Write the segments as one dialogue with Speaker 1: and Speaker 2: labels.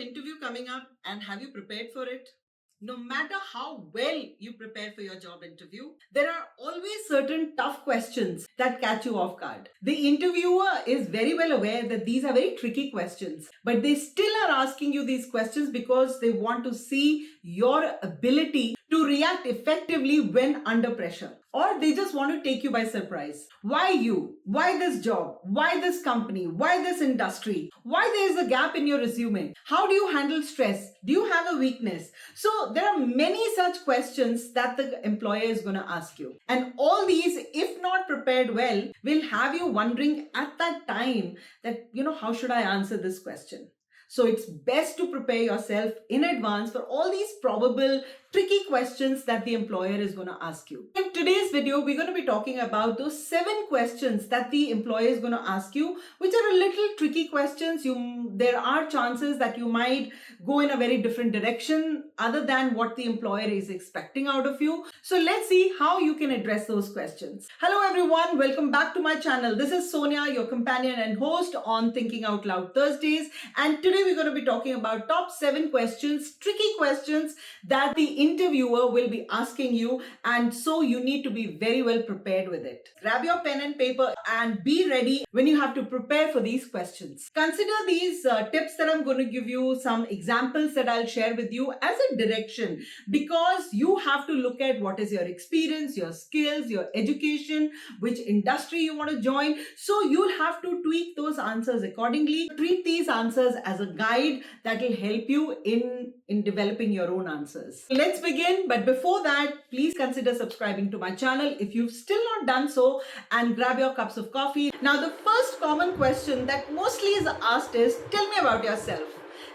Speaker 1: interview coming up and have you prepared for it? No matter how well you prepare for your job interview, there are always certain tough questions that catch you off guard. The interviewer is very well aware that these are very tricky questions, but they still are asking you these questions because they want to see your ability to react effectively when under pressure. Or they just want to take you by surprise. Why you? Why this job? Why this company? Why this industry? Why there is a gap in your resume? How do you handle stress? Do you have a weakness? So there are many such questions that the employer is going to ask you. And all these, if not prepared well, will have you wondering at that time that, how should I answer this question? So it's best to prepare yourself in advance for all these probable tricky questions that the employer is going to ask you. In today's video, we're going to be talking about those 7 questions that the employer is going to ask you, which are a little tricky questions. There are chances that you might go in a very different direction other than what the employer is expecting out of you. So let's see how you can address those questions. Hello everyone, welcome back to my channel. This is Sonia, your companion and host on Thinking Out Loud Thursdays. And today we're going to be talking about top 7 questions, tricky questions that the interviewer will be asking you, and so you need to be very well prepared with it. Grab your pen and paper and be ready when you have to prepare for these questions. Consider these tips that I'm going to give you, some examples that I'll share with you as a direction, because you have to look at what is your experience, your skills, your education, which industry you want to join. So you'll have to tweak those answers accordingly. Treat these answers as a guide that will help you in developing your own answers. Let's begin, but before that, please consider subscribing to my channel if you've still not done so, and grab your cups of coffee. Now, the first common question that mostly is asked is, tell me about yourself.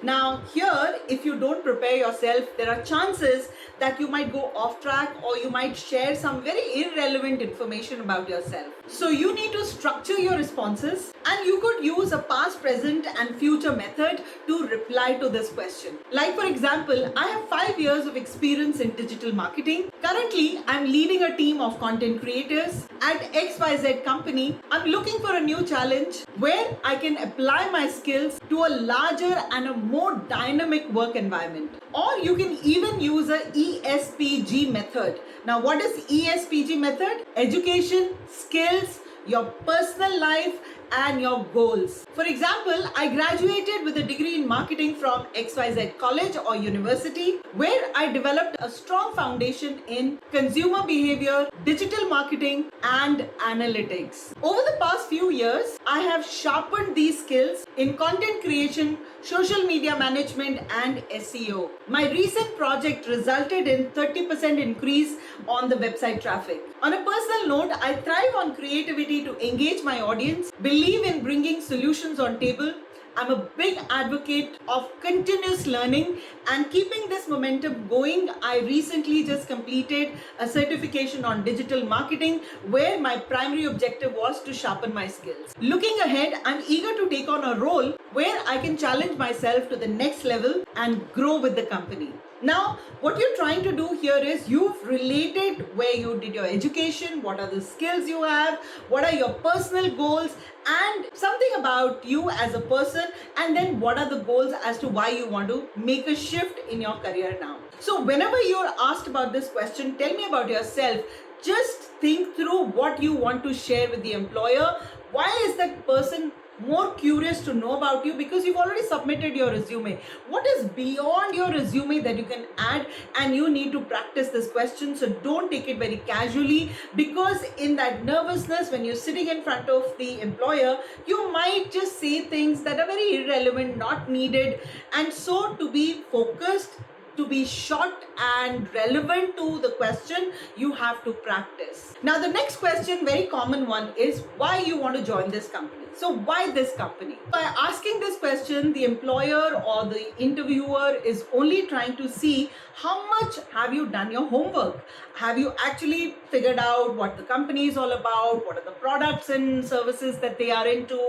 Speaker 1: Now here, if you don't prepare yourself, there are chances that you might go off track or you might share some very irrelevant information about yourself. So you need to structure your responses, and you could use a past, present and future method to reply to this question. Like for example, I have 5 years of experience in digital marketing. Currently, I'm leading a team of content creators at XYZ company. I'm looking for a new challenge where I can apply my skills to a larger and a more dynamic work environment. Or you can even use a ESPG method. Now, what is ESPG method? Education, skills, your personal life and your goals. For example, I graduated with a degree in marketing from XYZ college or university, where I developed a strong foundation in consumer behavior, digital marketing and analytics. Over the past few years, I have sharpened these skills in content creation, social media management and SEO. My recent project resulted in 30% increase on the website traffic. On a personal note, I thrive on creativity to engage my audience, believe in bringing solutions on table. I'm a big advocate of continuous learning and keeping this momentum going. I recently just completed a certification on digital marketing where my primary objective was to sharpen my skills. Looking ahead, I'm eager to take on a role where I can challenge myself to the next level and grow with the company. Now, what you're trying to do here is you've related where you did your education, what are the skills you have, what are your personal goals, and something about you as a person, and then what are the goals as to why you want to make a shift in your career now. So whenever you're asked about this question, tell me about yourself, just think through what you want to share with the employer. Why is that person more curious to know about you? Because you've already submitted your resume. What is beyond your resume that you can add? And you need to practice this question. So don't take it very casually, because in that nervousness, when you're sitting in front of the employer, you might just say things that are very irrelevant, not needed. And so to be focused, to be short and relevant to the question, you have to practice. Now, the next question, very common one, is why you want to join this company. So why this company? By asking this question, the employer or the interviewer is only trying to see how much have you done your homework. Have you actually figured out what the company is all about? What are the products and services that they are into?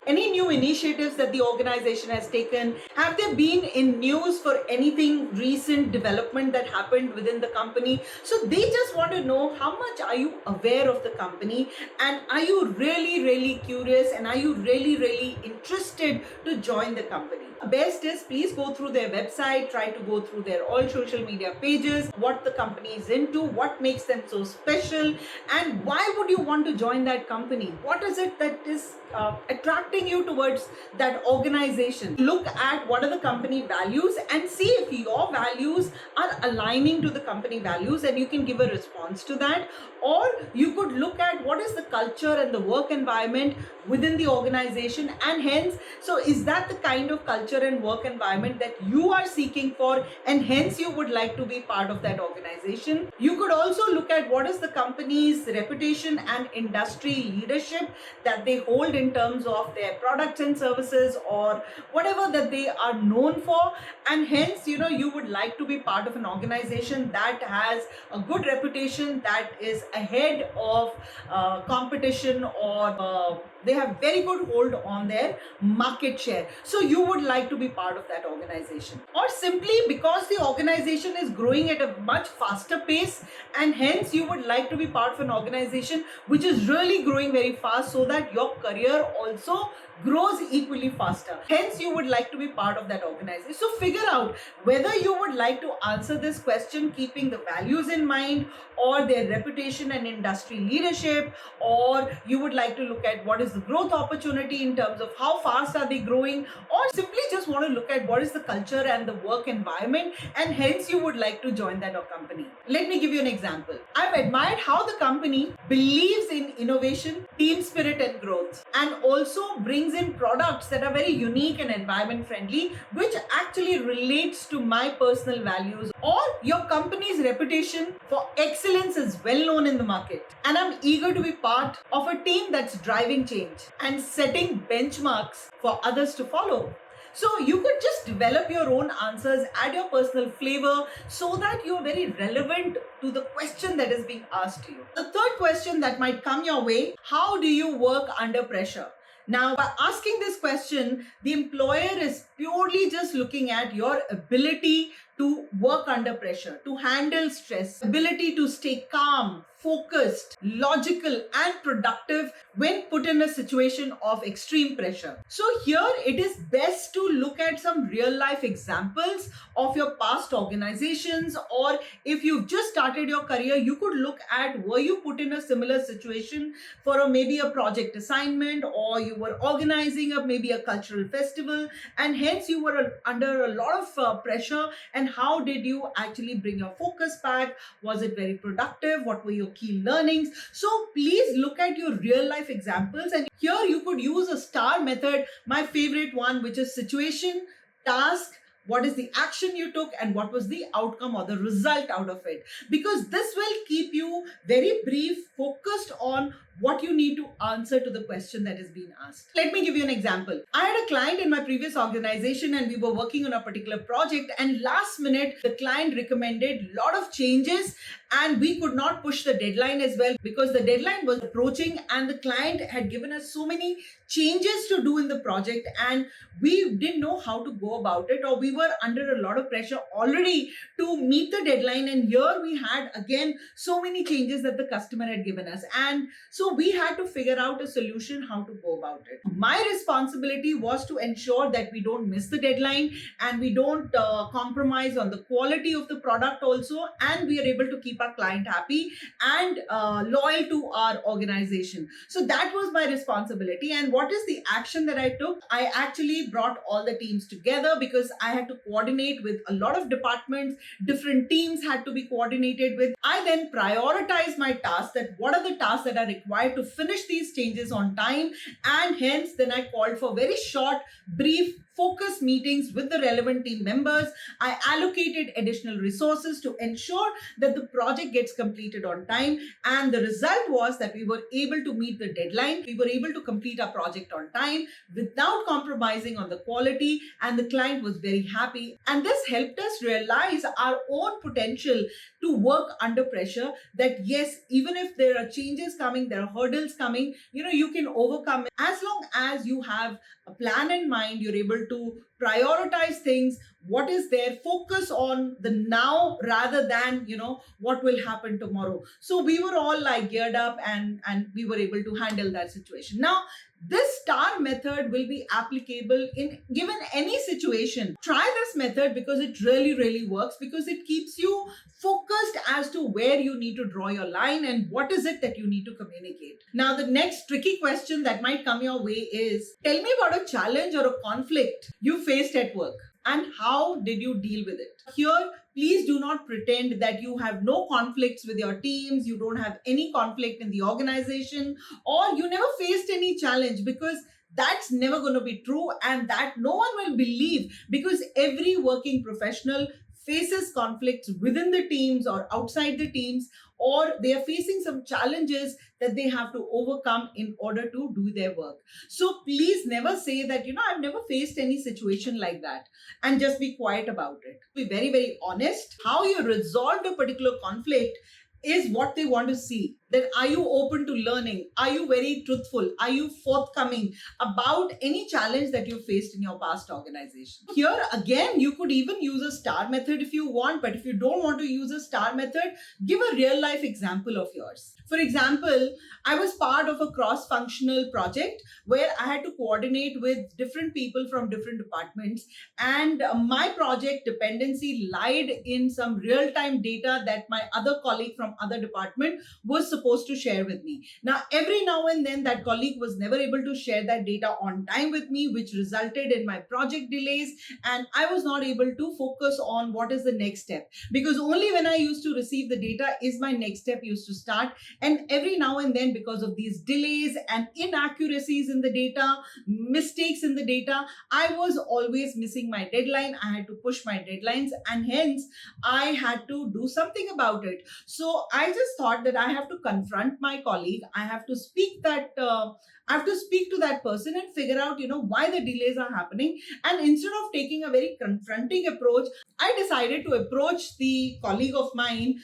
Speaker 1: Any new initiatives that the organization has taken? Have they been in news for anything recent development that happened within the company? So they just want to know how much are you aware of the company, and are you really curious, and are you really interested to join the company? Best is please go through their website, try to go through their all social media pages, what the company is into, what makes them so special, and why would you want to join that company? What is it that is attracting you towards that organization? Look at what are the company values and see if your values are aligning to the company values, and you can give a response to that. Or you could look at what is the culture and the work environment within the organization, and hence, so is that the kind of culture and work environment that you are seeking for, and hence you would like to be part of that organization. You could also look at what is the company's reputation and industry leadership that they hold in terms of their products and services, or whatever that they are known for, and hence you would like to be part of an organization that has a good reputation, that is ahead of competition, or they have very good hold on their market share. So you would like to be part of that organization, or simply because the organization is growing at a much faster pace, and hence you would like to be part of an organization which is really growing very fast, so that your career also grows equally faster. Hence you would like to be part of that organization. So figure out whether you would like to answer this question keeping the values in mind, or their reputation and industry leadership, or you would like to look at what is the growth opportunity in terms of how fast are they growing, or simply just want to look at what is the culture and the work environment, and hence you would like to join that company. Let me give you an example. I've admired how the company believes in innovation, team spirit and growth, and also brings in products that are very unique and environment friendly, which actually relates to my personal values. Or your company's reputation for excellence is well known in the market, and I'm eager to be part of a team that's driving change and setting benchmarks for others to follow. So you could just develop your own answers, add your personal flavor, so that you're very relevant to the question that is being asked to you. The third question that might come your way: how do you work under pressure? Now, by asking this question, the employer is purely just looking at your ability to work under pressure, to handle stress, ability to stay calm, focused, logical, and productive when put in a situation of extreme pressure. So here it is best to look at some real life examples of your past organizations, or if you've just started your career, you could look at were you put in a similar situation for maybe a project assignment, or you were organizing maybe a cultural festival, and hence you were under a lot of pressure, and how did you actually bring your focus back? Was it very productive? What were your key learnings? So please look at your real life examples, and here you could use a STAR method, my favorite one, which is situation, task, what is the action you took, and what was the outcome or the result out of it, because this will keep you very brief, focused on what you need to answer to the question that is being asked. Let me give you an example. I had a client in my previous organization, and we were working on a particular project, and last minute the client recommended a lot of changes, and we could not push the deadline as well because the deadline was approaching, and the client had given us so many changes to do in the project, and we didn't know how to go about it, or we were under a lot of pressure already to meet the deadline, and here we had again so many changes that the customer had given us, and so we had to figure out a solution how to go about it. My responsibility was to ensure that we don't miss the deadline, and we don't compromise on the quality of the product also, and we are able to keep our client happy and loyal to our organization. So that was my responsibility. And what is the action that I took? I actually brought all the teams together because I had to coordinate with a lot of departments. Different teams had to be coordinated with. I then prioritized my tasks, that what are the tasks that are required to finish these changes on time, and hence then I called for very short, brief, focus meetings with the relevant team members. I allocated additional resources to ensure that the project gets completed on time, and the result was that we were able to meet the deadline. We were able to complete our project on time without compromising on the quality, and the client was very happy. And this helped us realize our own potential to work under pressure, that yes, even if there are changes coming, there are hurdles coming, you can overcome it. As long as you have a plan in mind, you're able to prioritize things, what is there, focus on the now rather than what will happen tomorrow. So we were all like geared up, and we were able to handle that situation. Now This star method will be applicable in given any situation. Try this method because it really works, because it keeps you focused as to where you need to draw your line and what is it that you need to communicate. Now, the next tricky question that might come your way is, tell me about a challenge or a conflict you faced at work and how did you deal with it? Here, please do not pretend that you have no conflicts with your teams, you don't have any conflict in the organization, or you never faced any challenge, because that's never going to be true and that no one will believe, because every working professional faces conflicts within the teams or outside the teams, or they are facing some challenges that they have to overcome in order to do their work. So please never say that, I've never faced any situation like that, and just be quiet about it. Be very honest. How you resolved a particular conflict is what they want to see. That are you open to learning? Are you very truthful? Are you forthcoming about any challenge that you faced in your past organization? Here again, you could even use a star method if you want, but if you don't want to use a star method, give a real life example of yours. For example, I was part of a cross-functional project where I had to coordinate with different people from different departments, and my project dependency lied in some real-time data that my other colleague from other department was supposed to share with me. Now, every now and then that colleague was never able to share that data on time with me, which resulted in my project delays, and I was not able to focus on what is the next step, because only when I used to receive the data is my next step used to start. And every now and then, because of these delays and inaccuracies in the data, mistakes in the data, I was always missing my deadline. I had to push my deadlines, and hence I had to do something about it. So I just thought that I have to confront my colleague. I have to speak to that person and figure out, why the delays are happening. And instead of taking a very confronting approach, I decided to approach the colleague of mine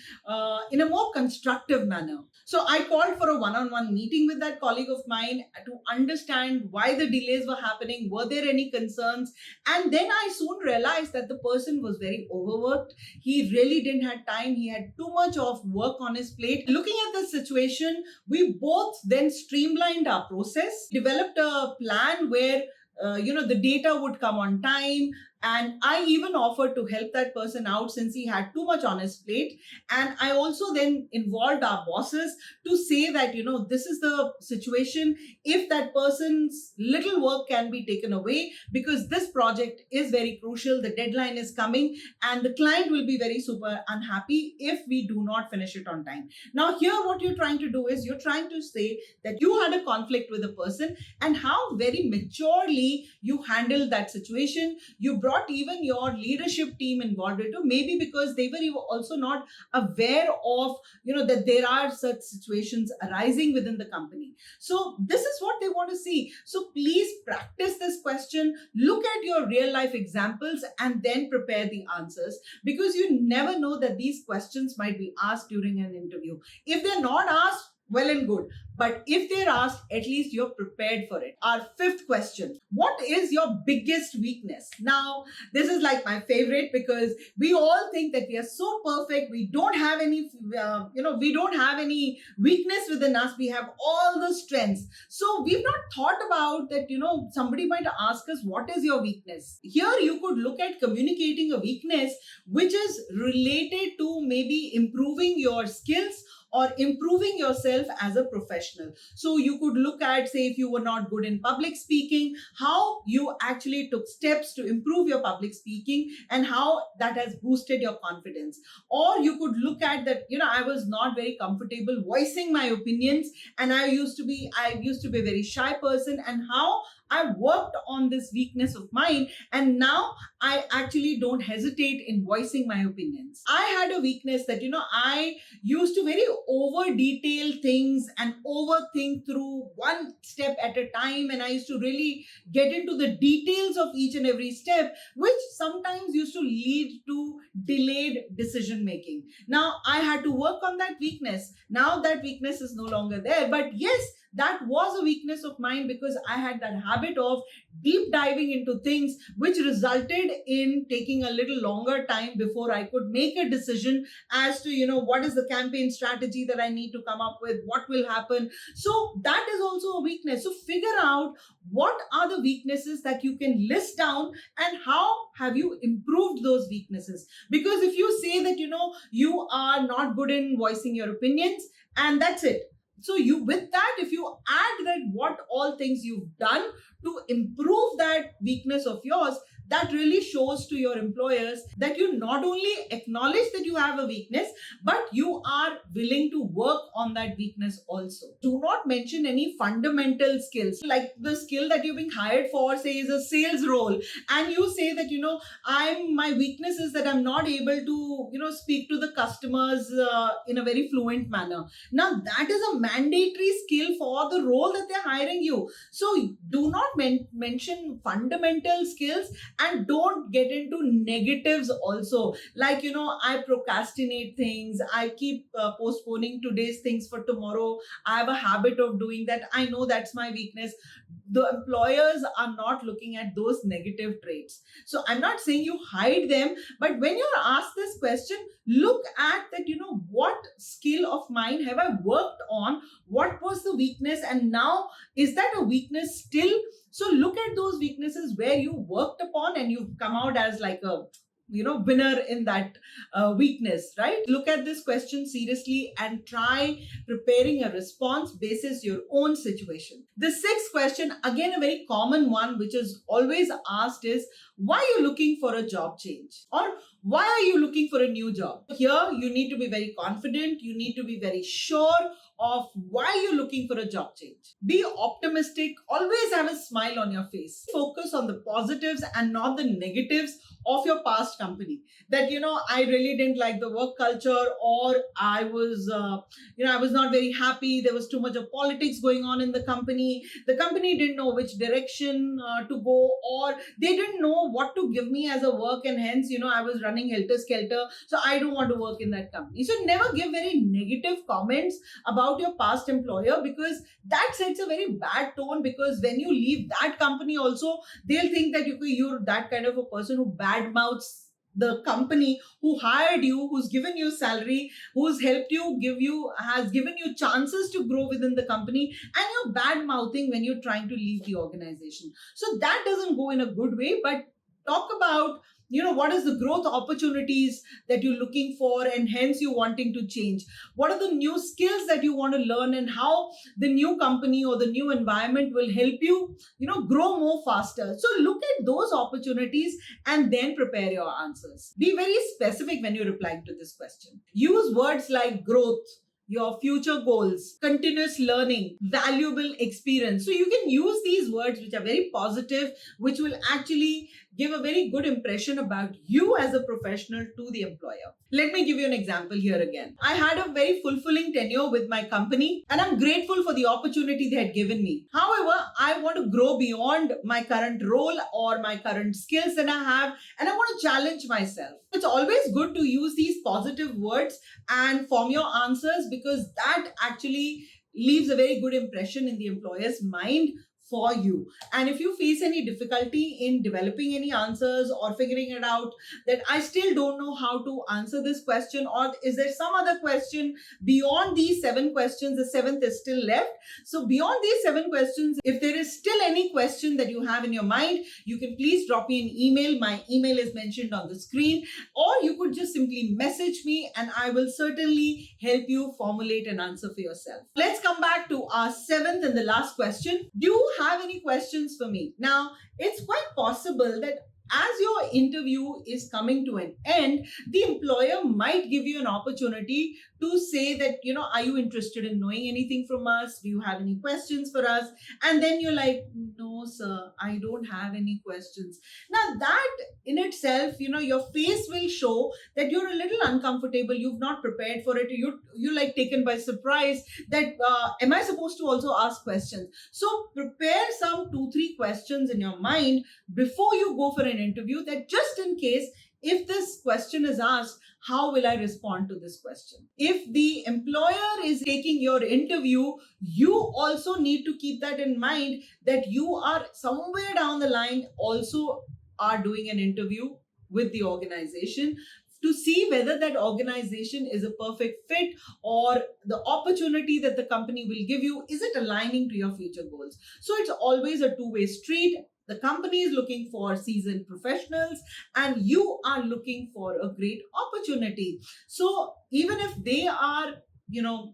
Speaker 1: in a more constructive manner. So I called for a one-on-one meeting with that colleague of mine to understand why the delays were happening. Were there any concerns? And then I soon realized that the person was very overworked. He really didn't have time. He had too much of work on his plate. Looking at the situation, we both then streamlined our process, developed a plan where the data would come on time, and I even offered to help that person out since he had too much on his plate. And I also then involved our bosses to say that, this is the situation. If that person's little work can be taken away, because this project is very crucial, the deadline is coming, and the client will be very super unhappy if we do not finish it on time. Now, here what you're trying to do is you're trying to say that you had a conflict with a person and how very maturely you handled that situation. You brought even your leadership team involved into, maybe because they were also not aware of, that there are such situations arising within the company. So this is what they want to see. So please practice this question, look at your real life examples, and then prepare the answers, because you never know that these questions might be asked during an interview. If they're not asked, well and good. But if they're asked, at least you're prepared for it. Our fifth question: what is your biggest weakness? Now, this is like my favorite, because we all think that we are so perfect. We don't have any, we don't have any weakness within us. We have all the strengths. So we've not thought about that, somebody might ask us, what is your weakness? Here you could look at communicating a weakness which is related to maybe improving your skills or improving yourself as a professional. So you could look at, say, if you were not good in public speaking, how you actually took steps to improve your public speaking and how that has boosted your confidence. Or you could look at that, I was not very comfortable voicing my opinions, and I used to be a very shy person, and how I worked on this weakness of mine, and now I actually don't hesitate in voicing my opinions. I had a weakness that, I used to very over detail things and overthink through one step at a time, and I used to really get into the details of each and every step, which sometimes used to lead to delayed decision making. Now I had to work on that weakness. Now that weakness is no longer there, but yes, that was a weakness of mine because I had that habit of deep diving into things, which resulted in taking a little longer time before I could make a decision as to, what is the campaign strategy that I need to come up with, what will happen. So that is also a weakness. So figure out what are the weaknesses that you can list down and how have you improved those weaknesses. Because if you say that, you are not good in voicing your opinions and that's it. So you, with that, if you add that what all things you've done to improve that weakness of yours, that really shows to your employers that you not only acknowledge that you have a weakness, but you are willing to work on that weakness also. Do not mention any fundamental skills, like the skill that you're being hired for, say, is a sales role, and you say that, my weakness is that I'm not able to, speak to the customers in a very fluent manner. Now, that is a mandatory skill for the role that they're hiring you. So do not mention fundamental skills, and don't get into negatives also, like, I procrastinate things, I keep postponing today's things for tomorrow, I have a habit of doing that, I know that's my weakness. The employers are not looking at those negative traits. So I'm not saying you hide them, but when you're asked this question, look at that, what skill of mine have I worked on, what was the weakness, and now is that a weakness still? So look at those weaknesses where you worked upon and you've come out as like a winner in that weakness, right? Look at this question seriously and try preparing a response basis your own situation. The sixth question, again a very common one which is always asked, is why are you looking for a job change, or why are you looking for a new job? Here you need to be very confident, you need to be very sure of why you're looking for a job change. Be optimistic, always have a smile on your face. Focus on the positives and not the negatives of your past company. That, I really didn't like the work culture, or I was, I was not very happy. There was too much of politics going on in the company. The company didn't know which direction to go, or they didn't know what to give me as a work, and hence, I was running helter-skelter. So I don't want to work in that company. So never give very negative comments about your past employer, because that sets a very bad tone. Because when you leave that company also, they'll think that you're that kind of a person who badmouths the company who hired you, who's given you salary, who's helped you, has given you chances to grow within the company, and you're bad mouthing when you're trying to leave the organization. So that doesn't go in a good way. But talk about, what is the growth opportunities that you're looking for, and hence you wanting to change. What are the new skills that you want to learn, and how the new company or the new environment will help you, grow more faster. So look at those opportunities and then prepare your answers. Be very specific when you're replying to this question. Use words like growth, your future goals, continuous learning, valuable experience. So you can use these words which are very positive, which will actually give a very good impression about you as a professional to the employer. Let me give you an example here again. I had a very fulfilling tenure with my company, and I'm grateful for the opportunity they had given me. However, I want to grow beyond my current role or my current skills that I have, and I want to challenge myself. It's always good to use these positive words and form your answers, because that actually leaves a very good impression in the employer's mind for you. And if you face any difficulty in developing any answers or figuring it out, that I still don't know how to answer this question, or is there some other question beyond these 7 questions, the 7th is still left. So beyond these 7 questions, if there is still any question that you have in your mind, you can please drop me an email. My email is mentioned on the screen, or you could just simply message me and I will certainly help you formulate an answer for yourself. Let's come back to our 7th and the last question. Do you have any questions for me? Now, it's quite possible that as your interview is coming to an end, the employer might give you an opportunity to say that, are you interested in knowing anything from us? Do you have any questions for us? And then you're like, no, sir, I don't have any questions. Now that in itself, your face will show that you're a little uncomfortable. You've not prepared for it. You're like taken by surprise that, am I supposed to also ask questions? So prepare some 2-3 questions in your mind before you go for an interview, that just in case if this question is asked, how will I respond to this question? If the employer is taking your interview, you also need to keep that in mind, that you are somewhere down the line also are doing an interview with the organization to see whether that organization is a perfect fit, or the opportunity that the company will give you, is it aligning to your future goals? So it's always a two-way street. The company is looking for seasoned professionals, and you are looking for a great opportunity. So even if they are,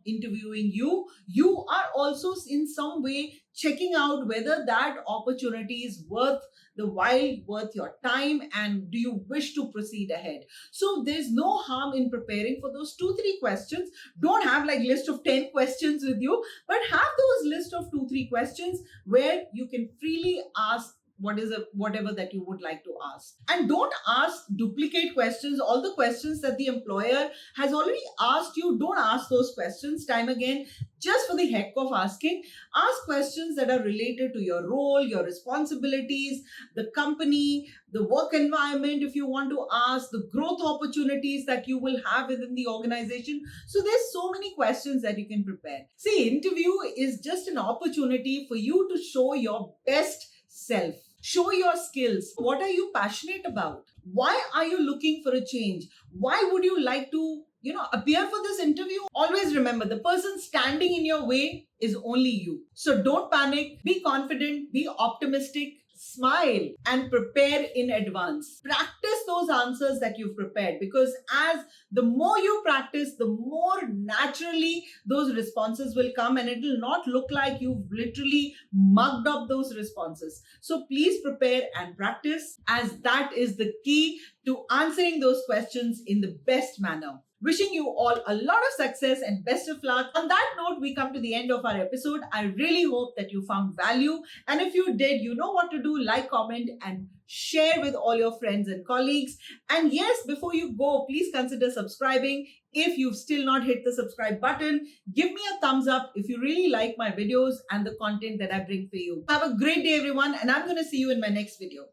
Speaker 1: interviewing you, you are also in some way checking out whether that opportunity is worth the while, worth your time, and do you wish to proceed ahead. So there's no harm in preparing for those 2-3 questions. Don't have like list of 10 questions with you, but have those list of 2-3 questions where you can freely ask whatever that you would like to ask. And don't ask duplicate questions. All the questions that the employer has already asked you, don't ask those questions time again just for the heck of asking. Ask questions that are related to your role, your responsibilities, the company, the work environment, if you want to ask, the growth opportunities that you will have within the organization. So there's so many questions that you can prepare. See, interview is just an opportunity for you to show your best self. Show your skills. What are you passionate about? Why are you looking for a change? Why would you like to, appear for this interview? Always remember, the person standing in your way is only you. So don't panic. Be confident. Be optimistic. Smile and prepare in advance. Practice those answers that you've prepared, because as the more you practice, the more naturally those responses will come, and it will not look like you've literally mugged up those responses. So please prepare and practice, as that is the key to answering those questions in the best manner. Wishing you all a lot of success and best of luck. On that note, we come to the end of our episode. I really hope that you found value. And if you did, you know what to do. Like, comment, and share with all your friends and colleagues. And yes, before you go, please consider subscribing. If you've still not hit the subscribe button, give me a thumbs up if you really like my videos and the content that I bring for you. Have a great day, everyone, and I'm going to see you in my next video.